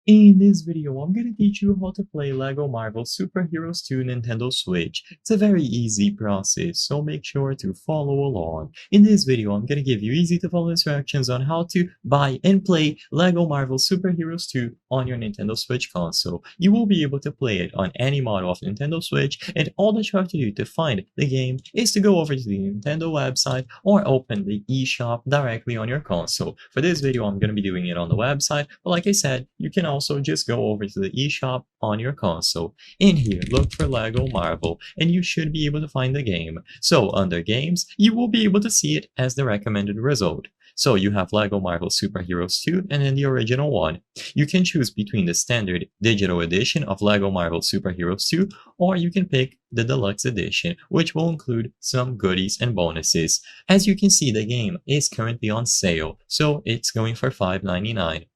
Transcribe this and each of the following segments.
In this video, I'm gonna teach you how to play LEGO Marvel Super Heroes 2 Nintendo Switch. It's a very easy process, so make sure to follow along. In this video, I'm gonna give you easy to follow instructions on how to buy and play LEGO Marvel Super Heroes 2 on your Nintendo Switch console. You will be able to play it on any model of Nintendo Switch, and all that you have to do to find the game is to go over to the Nintendo website or open the eShop directly on your console. For this video, I'm gonna be doing it on the website, but like I said, you can also just go over to the eShop on your console. In here, look for LEGO Marvel, and you should be able to find the game. So under Games, you will be able to see it as the recommended result. So you have LEGO Marvel Super Heroes 2 and then the original one. You can choose between the standard digital edition of LEGO Marvel Super Heroes 2, or you can pick the deluxe edition, which will include some goodies and bonuses. As you can see, the game is currently on sale, so it's going for $5.99.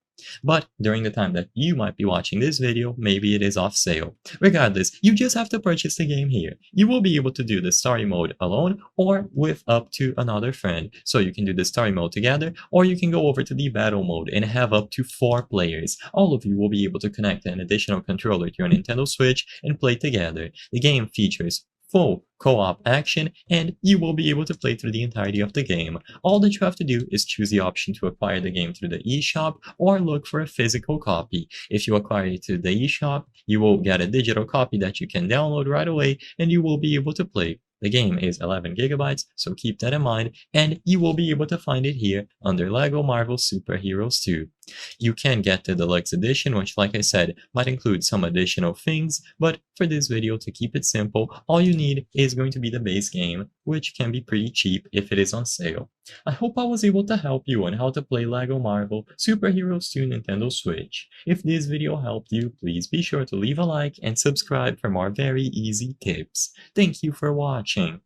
But during the time that you might be watching this video, maybe it is off sale. Regardless, you just have to purchase the game here. You will be able to do the story mode alone or with up to another friend. So you can do the story mode together, or you can go over to the battle mode and have up to 4 players. All of you will be able to connect an additional controller to your Nintendo Switch and play together. The game features full co-op action, and you will be able to play through the entirety of the game. All that you have to do is choose the option to acquire the game through the eShop or look for a physical copy. If you acquire it through the eShop, you will get a digital copy that you can download right away, and you will be able to play. The game is 11 gigabytes, so keep that in mind, and you will be able to find it here under LEGO Marvel Super Heroes 2. You can get the deluxe edition, which, like I said, might include some additional things, but for this video, to keep it simple, all you need is going to be the base game, which can be pretty cheap if it is on sale. I hope I was able to help you on how to play LEGO Marvel Super Heroes 2 Nintendo Switch. If this video helped you, please be sure to leave a like and subscribe for more very easy tips. Thank you for watching.